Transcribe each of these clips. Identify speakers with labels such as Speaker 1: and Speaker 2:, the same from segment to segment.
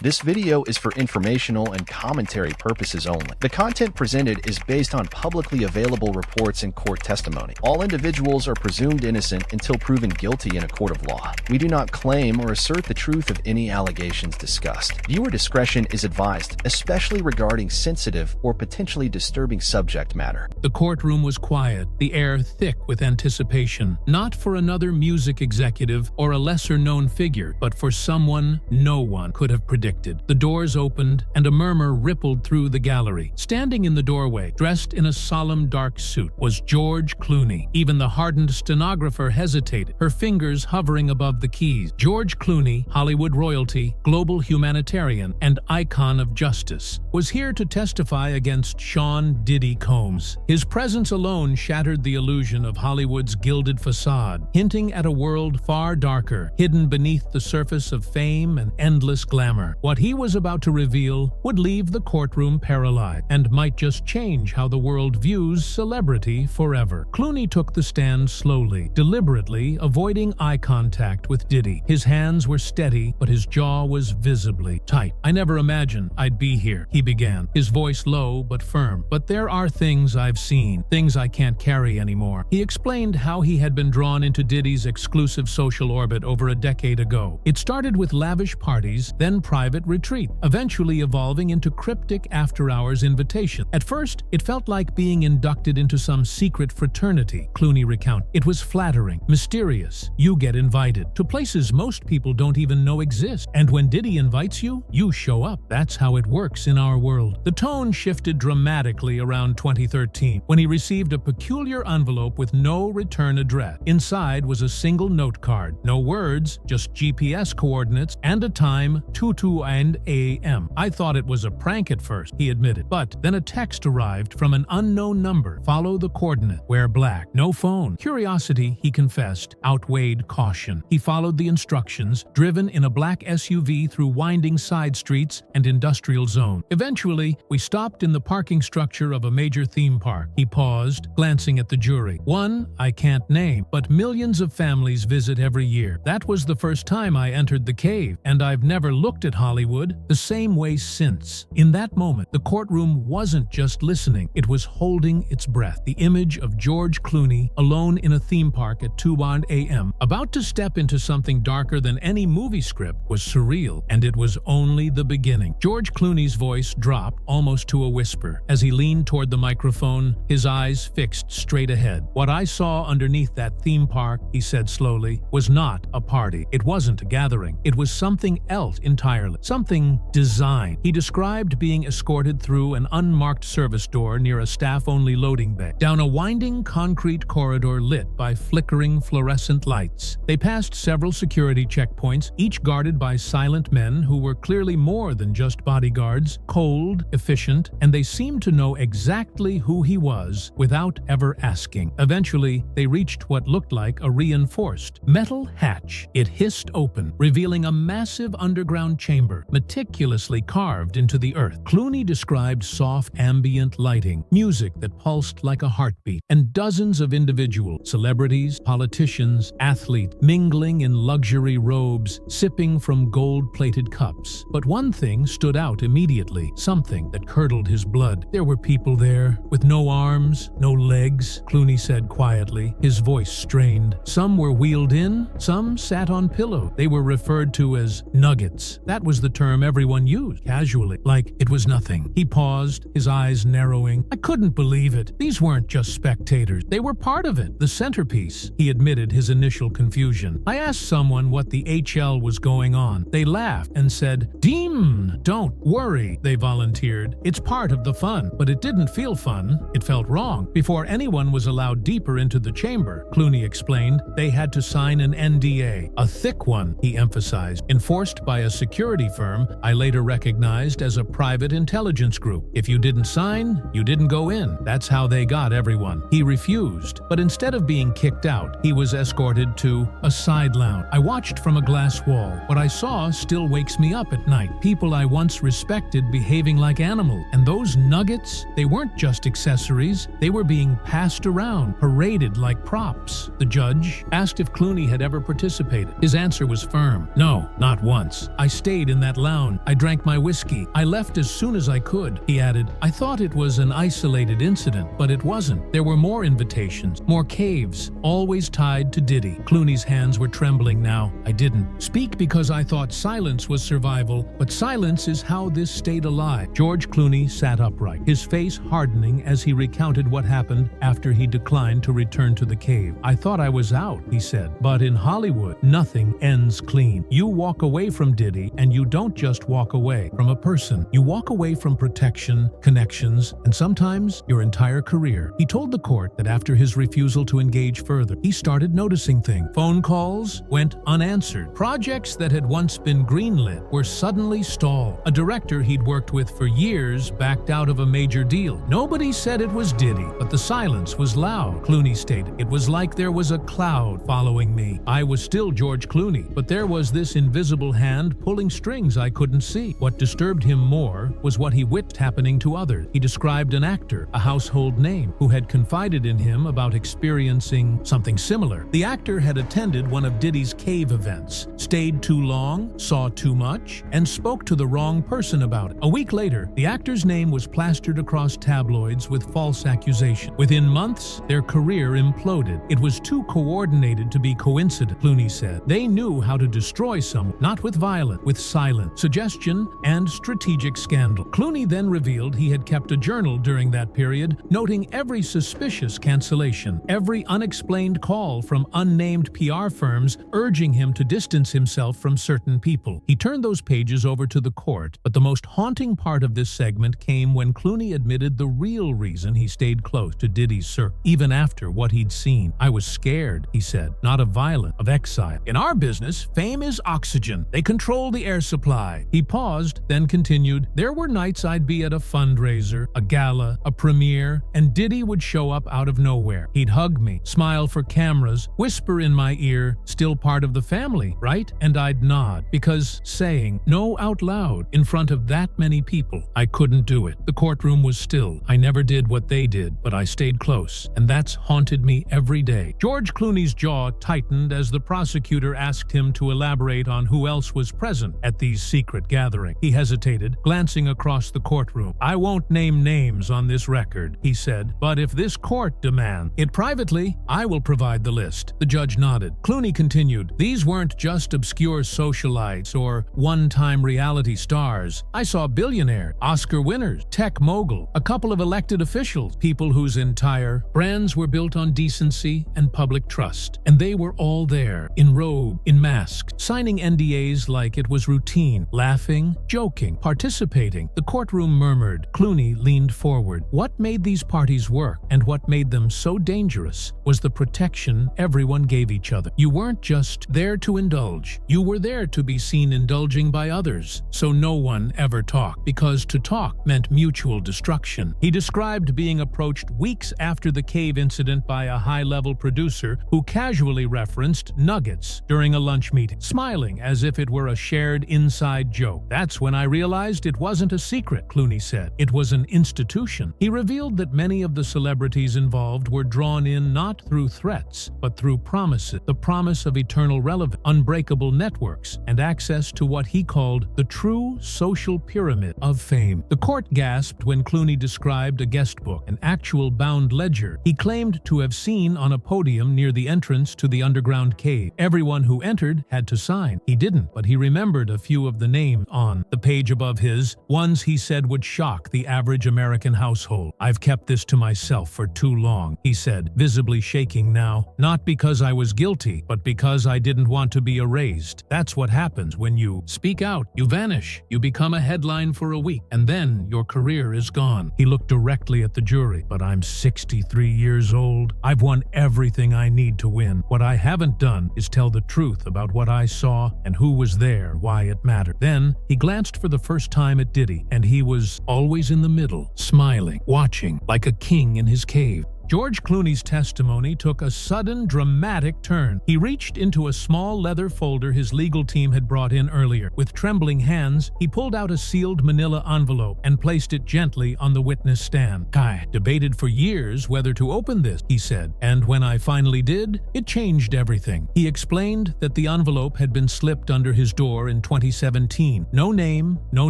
Speaker 1: This video is for informational and commentary purposes only. The content presented is based on publicly available reports and court testimony. All individuals are presumed innocent until proven guilty in a court of law. We do not claim or assert the truth of any allegations discussed. Viewer discretion is advised, especially regarding sensitive or potentially disturbing subject matter.
Speaker 2: The courtroom was quiet, the air thick with anticipation, not for another music executive or a lesser-known figure, but for someone no one could have predicted. The doors opened, and a murmur rippled through the gallery. Standing in the doorway, dressed in a solemn dark suit, was George Clooney. Even the hardened stenographer hesitated, her fingers hovering above the keys. George Clooney, Hollywood royalty, global humanitarian, and icon of justice, was here to testify against Sean Diddy Combs. His presence alone shattered the illusion of Hollywood's gilded facade, hinting at a world far darker, hidden beneath the surface of fame and endless glamour. What he was about to reveal would leave the courtroom paralyzed and might just change how the world views celebrity forever. Clooney took the stand slowly, deliberately avoiding eye contact with Diddy. His hands were steady, but his jaw was visibly tight. "I never imagined I'd be here," he began, his voice low but firm. "But there are things I've seen, things I can't carry anymore." He explained how he had been drawn into Diddy's exclusive social orbit over a decade ago. It started with lavish parties, then private retreat, eventually evolving into cryptic after-hours invitation. At first, it felt like being inducted into some secret fraternity, Clooney recounted. It was flattering, mysterious. You get invited to places most people don't even know exist. And when Diddy invites you, you show up. That's how it works in our world. The tone shifted dramatically around 2013, when he received a peculiar envelope with no return address. Inside was a single note card. No words, just GPS coordinates and a time, 2 a.m. "I thought it was a prank at first," he admitted. But then a text arrived from an unknown number. "Follow the coordinate. Wear black. No phone." Curiosity, he confessed, outweighed caution. He followed the instructions, driven in a black SUV through winding side streets and industrial zone. Eventually, we stopped in the parking structure of a major theme park. He paused, glancing at the jury. "One I can't name, but millions of families visit every year. That was the first time I entered the cave, and I've never looked at Hollywood the same way since." In that moment, the courtroom wasn't just listening, it was holding its breath. The image of George Clooney, alone in a theme park at 2 a.m., about to step into something darker than any movie script, was surreal, and it was only the beginning. George Clooney's voice dropped almost to a whisper as he leaned toward the microphone, his eyes fixed straight ahead. "What I saw underneath that theme park," he said slowly, "was not a party. It wasn't a gathering. It was something else entirely. Something designed." He described being escorted through an unmarked service door near a staff-only loading bay, down a winding concrete corridor lit by flickering fluorescent lights. They passed several security checkpoints, each guarded by silent men who were clearly more than just bodyguards, cold, efficient, and they seemed to know exactly who he was without ever asking. Eventually, they reached what looked like a reinforced metal hatch. It hissed open, revealing a massive underground chamber, meticulously carved into the earth. Clooney described soft ambient lighting, music that pulsed like a heartbeat, and dozens of individuals, celebrities, politicians, athletes, mingling in luxury robes, sipping from gold-plated cups. But one thing stood out immediately, something that curdled his blood. There were people there, with no arms, no legs, Clooney said quietly, his voice strained. Some were wheeled in, some sat on pillows. They were referred to as nuggets. That was the term everyone used, casually, like it was nothing. He paused, his eyes narrowing. "I couldn't believe it. These weren't just spectators. They were part of it, the centerpiece." He admitted his initial confusion. "I asked someone what the HL was going on. They laughed and said, 'Demon, don't worry,' they volunteered. 'It's part of the fun.' But it didn't feel fun. It felt wrong." Before anyone was allowed deeper into the chamber, Clooney explained, they had to sign an NDA, a thick one, he emphasized, enforced by a security firm I later recognized as a private intelligence group. If you didn't sign, you didn't go in. That's how they got everyone. He refused, but instead of being kicked out, he was escorted to a side lounge. "I watched from a glass wall. What I saw still wakes me up at night. People I once respected behaving like animals. And those nuggets, they weren't just accessories. They were being passed around, paraded like props." The judge asked if Clooney had ever participated. His answer was firm. "No, not once. I stayed in that lounge. I drank my whiskey. I left as soon as I could." He added, "I thought it was an isolated incident, but it wasn't. There were more invitations, more caves, always tied to Diddy." Clooney's hands were trembling now. "I didn't speak because I thought silence was survival, but silence is how this stayed alive." George Clooney sat upright, his face hardening as he recounted what happened after he declined to return to the cave. "I thought I was out," he said, "but in Hollywood, nothing ends clean. You walk away from Diddy, and you don't just walk away from a person. You walk away from protection, connections, and sometimes your entire career." He told the court that after his refusal to engage further, he started noticing things. Phone calls went unanswered. Projects that had once been greenlit were suddenly stalled. A director he'd worked with for years backed out of a major deal. Nobody said it was Diddy, but the silence was loud, Clooney stated. "It was like there was a cloud following me. I was still George Clooney, but there was this invisible hand pulling strings I couldn't see." What disturbed him more was what he witnessed happening to others. He described an actor, a household name, who had confided in him about experiencing something similar. The actor had attended one of Diddy's cave events, stayed too long, saw too much, and spoke to the wrong person about it. A week later, the actor's name was plastered across tabloids with false accusation. Within months, their career imploded. "It was too coordinated to be coincident," Clooney said. "They knew how to destroy someone, not with violence, with silence, suggestion, and strategic scandal." Clooney then revealed he had kept a journal during that period, noting every suspicious cancellation, every unexplained call from unnamed PR firms urging him to distance himself from certain people. He turned those pages over to the court, but the most haunting part of this segment came when Clooney admitted the real reason he stayed close to Diddy's circle, even after what he'd seen. "I was scared," he said, "not of violence, of exile. In our business, fame is oxygen. They control the air supply." He paused, then continued, "There were nights I'd be at a fundraiser, a gala, a premiere, and Diddy would show up out of nowhere. He'd hug me, smile for cameras, whisper in my ear, 'Still part of the family, right?' And I'd nod, because saying no out loud in front of that many people, I couldn't do it. The courtroom was still. I never did what they did, but I stayed close, and that's haunted me every day." George Clooney's jaw tightened as the prosecutor asked him to elaborate on who else was present at these secret gatherings. He hesitated, glancing across the courtroom. "I won't name names on this record," he said, "but if this court demands it privately, I will provide the list." The judge nodded. Clooney continued, "These weren't just obscure socialites or one-time reality stars. I saw billionaires, Oscar winners, tech mogul, a couple of elected officials, people whose entire brands were built on decency and public trust. And they were all there, in robe, in masks, signing NDAs like it was routine, laughing, joking, participating." The courtroom murmured. Clooney leaned forward. What made these parties work, and what made them so dangerous, was the protection everyone gave each other. You weren't just there to indulge. You were there to be seen indulging by others. So no one ever talked, because to talk meant mutual destruction. He described being approached weeks after the cave incident by a high-level producer who casually referenced Nuggets during a lunch meeting, smiling as if it were a shared inside joke. "That's when I realized it wasn't a secret," Clooney said. "It was an institution." He revealed that many of the celebrities involved were drawn in not through threats, but through promises. The promise of eternal relevance, unbreakable networks, and access to what he called the true social pyramid of fame. The court gasped when Clooney described a guest book, an actual bound ledger he claimed to have seen on a podium near the entrance to the underground cave. Everyone who entered had to sign. He didn't, but he remembered a few of the names on the page above his, ones he said would shock the average American household. "I've kept this to myself for too long," he said, visibly shaking now. "Not because I was guilty, but because I didn't want to be erased. That's what happens when you speak out. You vanish. You become a headline for a week, and then your career is gone." He looked directly at the jury. "But I'm 63 years old. I've won everything I need to win. What I haven't done is tell the truth about what I saw and who was there, why it mattered." Then he glanced for the first time at Diddy, and he was always in the middle, smiling, watching, like a king in his cave. George Clooney's testimony took a sudden, dramatic turn. He reached into a small leather folder his legal team had brought in earlier. With trembling hands, he pulled out a sealed manila envelope and placed it gently on the witness stand. "I debated for years whether to open this," he said, "and when I finally did, it changed everything." He explained that the envelope had been slipped under his door in 2017. No name, no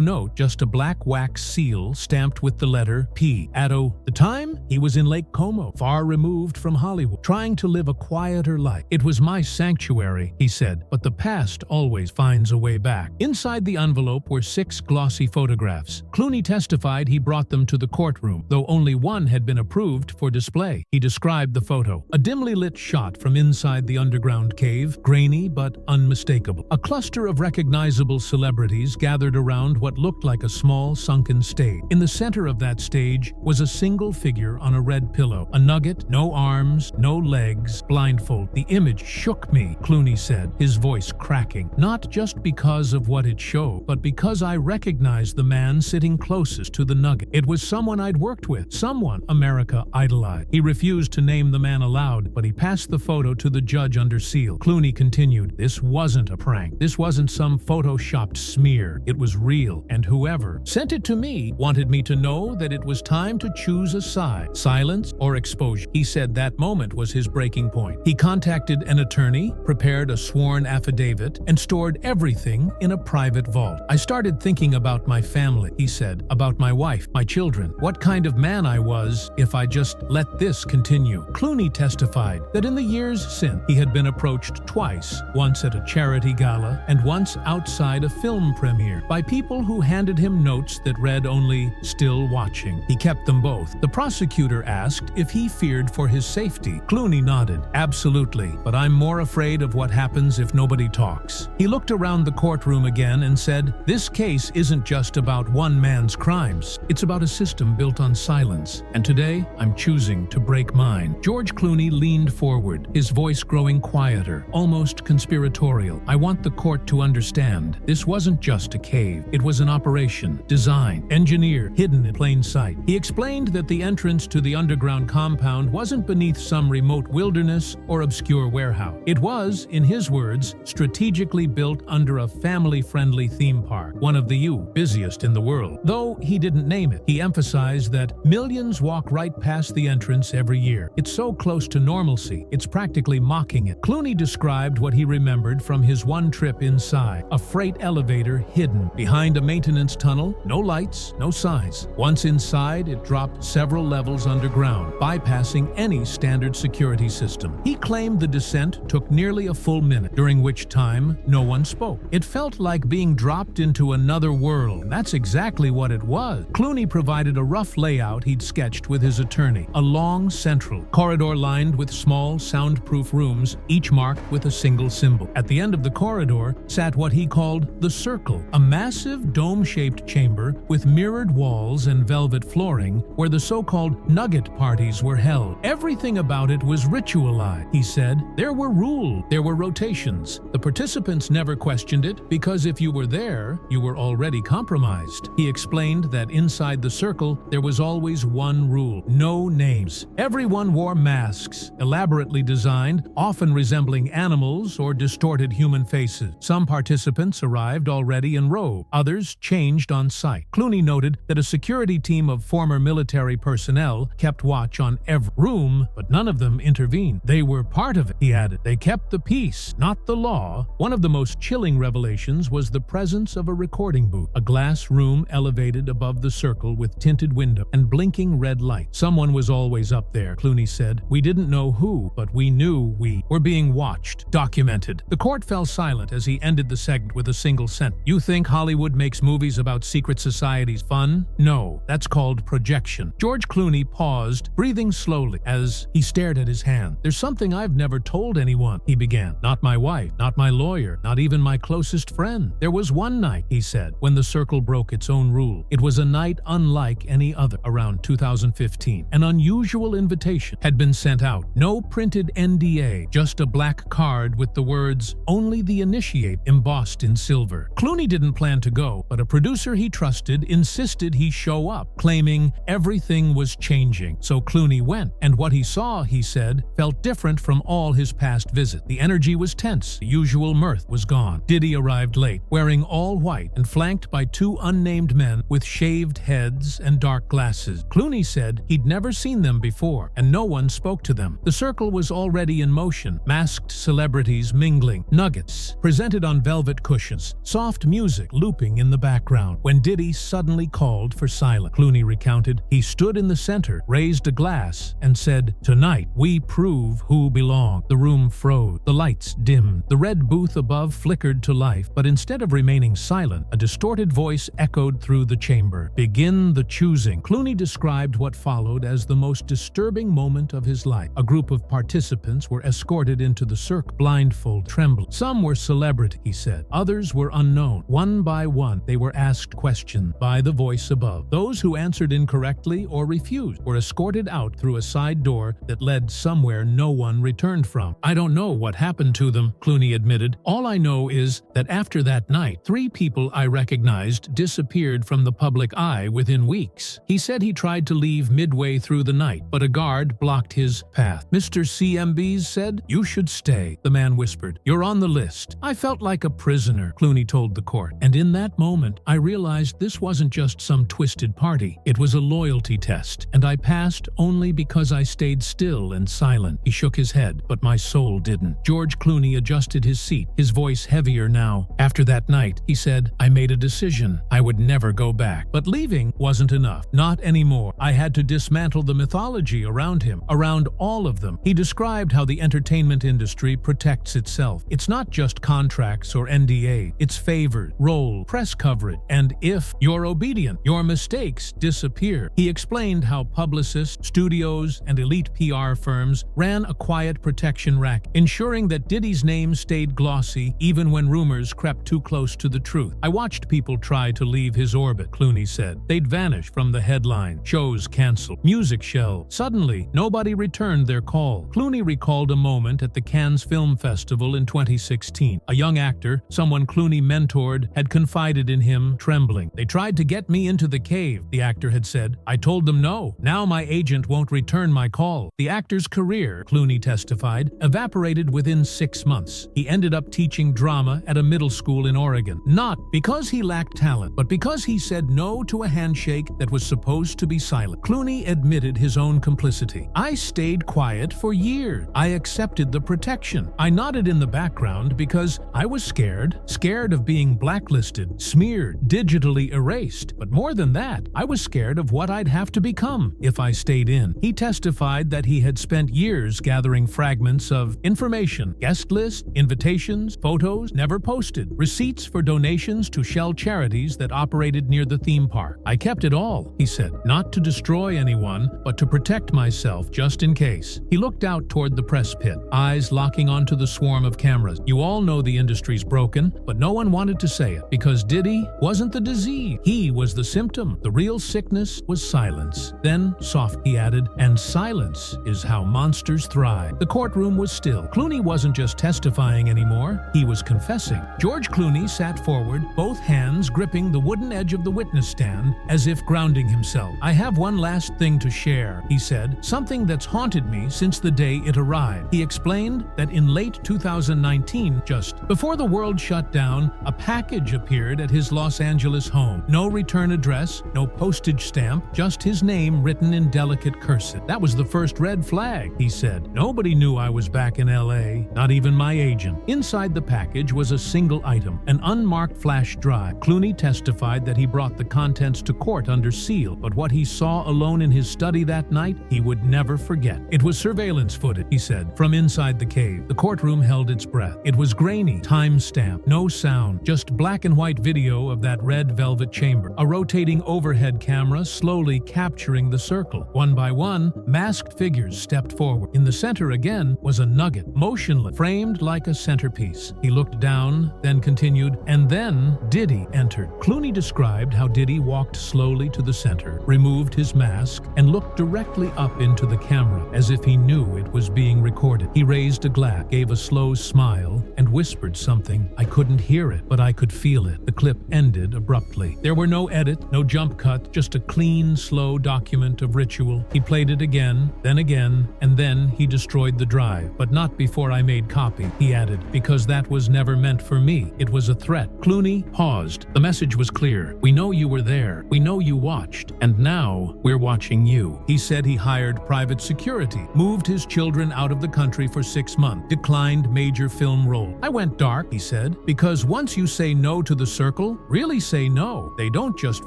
Speaker 2: note, just a black wax seal stamped with the letter P. At the time, he was in Lake Como, far removed from Hollywood, trying to live a quieter life. "It was my sanctuary," he said, "but the past always finds a way back." Inside the envelope were 6 glossy photographs. Clooney testified he brought them to the courtroom, though only one had been approved for display. He described the photo: a dimly lit shot from inside the underground cave, grainy but unmistakable. A cluster of recognizable celebrities gathered around what looked like a small sunken stage. In the center of that stage was a single figure on a red pillow. A nugget, no arms, no legs, blindfold. "The image shook me," Clooney said, his voice cracking. "Not just because of what it showed, but because I recognized the man sitting closest to the nugget. It was someone I'd worked with, someone America idolized." He refused to name the man aloud, but he passed the photo to the judge under seal. Clooney continued, "This wasn't a prank. This wasn't some photoshopped smear. It was real, and whoever sent it to me wanted me to know that it was time to choose a side, silence or exposure." He said that moment was his breaking point. He contacted an attorney, prepared a sworn affidavit, and stored everything in a private vault. "I started thinking about my family," he said, "about my wife, my children, what kind of man I was if I just let this continue." Clooney testified that in the years since, he had been approached twice, once at a charity gala and once outside a film premiere, by people who handed him notes that read only "still watching." He kept them both. The prosecutor asked if he feared for his safety. Clooney nodded. "Absolutely, but I'm more afraid of what happens if nobody talks." He looked around the courtroom again and said, "This case isn't just about one man's crimes. It's about a system built on silence. And today, I'm choosing to break mine." George Clooney leaned forward, his voice growing quieter, almost conspiratorial. "I want the court to understand. This wasn't just a cave. It was an operation, designed, engineered, hidden in plain sight." He explained that the entrance to the underground compound wasn't beneath some remote wilderness or obscure warehouse. It was, in his words, strategically built under a family-friendly theme park, one of the busiest in the world. Though he didn't name it, he emphasized that millions walk right past the entrance every year. "It's so close to normalcy, it's practically mocking it." Clooney described what he remembered from his one trip inside: a freight elevator hidden behind a maintenance tunnel, no lights, no signs. Once inside, it dropped several levels underground, bypassing any standard security system. He claimed the descent took nearly a full minute, during which time no one spoke. "It felt like being dropped into another world, and that's exactly what it was." Clooney provided a rough layout he'd sketched with his attorney: a long central corridor lined with small soundproof rooms, each marked with a single symbol. At the end of the corridor sat what he called the Circle, a massive dome-shaped chamber with mirrored walls and velvet flooring where the so-called Nugget parties were held. Everything about it was ritualized, he said. There were rules, there were rotations. The participants never questioned it because if you were there, you were already compromised. He explained that inside the circle, there was always one rule: no names. Everyone wore masks, elaborately designed, often resembling animals or distorted human faces. Some participants arrived already in robes, others changed on site. Clooney noted that a security team of former military personnel kept watch on every room, but none of them intervened. They were part of it, he added. They kept the peace, not the law. One of the most chilling revelations was the presence of a recording booth, a glass room elevated above the circle with tinted windows and blinking red light. Someone was always up there, Clooney said. We didn't know who, but we knew we were being watched, documented. The court fell silent as he ended the segment with a single sentence. You think Hollywood makes movies about secret societies fun? No, that's called projection. George Clooney paused, breathing slowly as he stared at his hand. There's something I've never told anyone, he began. Not my wife, not my lawyer, not even my closest friend. There was one night, he said, when the circle broke its own rule. It was a night unlike any other. Around 2015, an unusual invitation had been sent out. No printed NDA, just a black card with the words, "Only the initiate," embossed in silver. Clooney didn't plan to go, but a producer he trusted insisted he show up, claiming everything was changing. So Clooney Clooney went, and what he saw, he said, felt different from all his past visits. The energy was tense, the usual mirth was gone. Diddy arrived late, wearing all white and flanked by two unnamed men with shaved heads and dark glasses. Clooney said he'd never seen them before, and no one spoke to them. The circle was already in motion, masked celebrities mingling, nuggets presented on velvet cushions, soft music looping in the background, when Diddy suddenly called for silence. Clooney recounted, he stood in the center, raised a glass, and said, "Tonight, we prove who belong." The room froze, the lights dimmed, the red booth above flickered to life, but instead of remaining silent, a distorted voice echoed through the chamber. "Begin the choosing." Clooney described what followed as the most disturbing moment of his life. A group of participants were escorted into the circle, blindfold, trembling. Some were celebrity, he said. Others were unknown. One by one, they were asked questions by the voice above. Those who answered incorrectly or refused were escorted out through a side door that led somewhere no one returned from. "I don't know what happened to them," Clooney admitted. "All I know is that after that night, 3 people I recognized disappeared from the public eye within weeks." He said he tried to leave midway through the night, but a guard blocked his path. "Mr. CMBs said, you should stay," the man whispered. "You're on the list." "I felt like a prisoner," Clooney told the court. "And in that moment, I realized this wasn't just some twisted party. It was a loyalty test, and I passed only because I stayed still and silent." He shook his head, but my soul didn't. George Clooney adjusted his seat, his voice heavier now. "After that night," he said, "I made a decision. I would never go back. But leaving wasn't enough. Not anymore. I had to dismantle the mythology around him, around all of them." He described how the entertainment industry protects itself. It's not just contracts or NDA. It's favors, role, press coverage, and if you're obedient, your mistakes disappear. He explained how publicists, studios, and elite PR firms ran a quiet protection racket, ensuring that Diddy's name stayed glossy even when rumors crept too close to the truth. "I watched people try to leave his orbit," Clooney said. "They'd vanish from the headline, shows canceled, music shelved. Suddenly, nobody returned their call." Clooney recalled a moment at the Cannes Film Festival in 2016. A young actor, someone Clooney mentored, had confided in him, trembling. "They tried to get me into the cave," the actor had said. "I told them no. Now my agent won't return my call." The actor's career, Clooney testified, evaporated within 6 months. He ended up teaching drama at a middle school in Oregon. Not because he lacked talent, but because he said no to a handshake that was supposed to be silent. Clooney admitted his own complicity. "I stayed quiet for years. I accepted the protection. I nodded in the background because I was scared of being blacklisted, smeared, digitally erased. But more than that, I was scared of what I'd have to become if I stayed in." He testified that he had spent years gathering fragments of information, guest lists, invitations, photos never posted, receipts for donations to shell charities that operated near the theme park. "I kept it all," he said, "not to destroy anyone, but to protect myself just in case." He looked out toward the press pit, eyes locking onto the swarm of cameras. "You all know the industry's broken, but no one wanted to say it, because Diddy wasn't the disease. He was the symptom. The real sickness was silence." Then, soft, he added, "And silence is how monsters thrive." The courtroom was still. Clooney wasn't just testifying anymore, he was confessing. George Clooney sat forward, both hands gripping the wooden edge of the witness stand, as if grounding himself. "I have one last thing to share," he said, "something that's haunted me since the day it arrived." He explained that in late 2019, just before the world shut down, a package appeared at his Los Angeles home. No return address, no postage stamp, just his name written in delicate cursive. "That was the first red flag," he said. "Nobody knew I was back in LA, not even my agent." Inside the package was a single item, an unmarked flash drive. Clooney testified that he brought the contents to court under seal, but what he saw alone in his study that night, he would never forget. It was surveillance footage, he said, from inside the cave. The courtroom held its breath. It was grainy, time-stamped, no sound, just black and white video of that red velvet chamber. A rotating overhead camera slowly capturing the circle. One by one, masked figures stepped forward. In the center again was a nugget, motionless, framed like a centerpiece. He looked down, then continued, and then Diddy entered. Clooney described how Diddy walked slowly to the center, removed his mask, and looked directly up into the camera, as if he knew it was being recorded. He raised a glass, gave a slow smile, and whispered something. I couldn't hear it, but I could feel it. The clip ended abruptly. There were no edits, no jump cuts, just a clean, slow document of ritual. He played it again, and then he destroyed the drive. But not before I made copy, he added, because that was never meant for me. It was a threat. Clooney paused. The message was clear. We know you were there. We know you watched. And now we're watching you. He said he hired private security, moved his children out of the country for 6 months, declined major film role. I went dark, he said, because once you say no to the circle, really say no, they don't just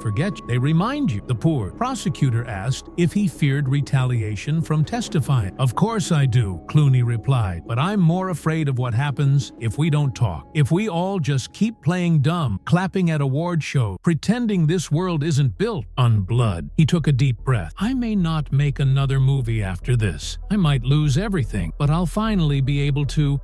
Speaker 2: forget you, they remind you. The poor prosecutor asked if he feared retaliation from testifying. Of course I do, Clooney replied, but I'm more afraid of what happens if we don't talk. If we all just keep playing dumb, clapping at award shows, pretending this world isn't built on blood. He took a deep breath. I may not make another movie after this. I might lose everything, but I'll finally be able to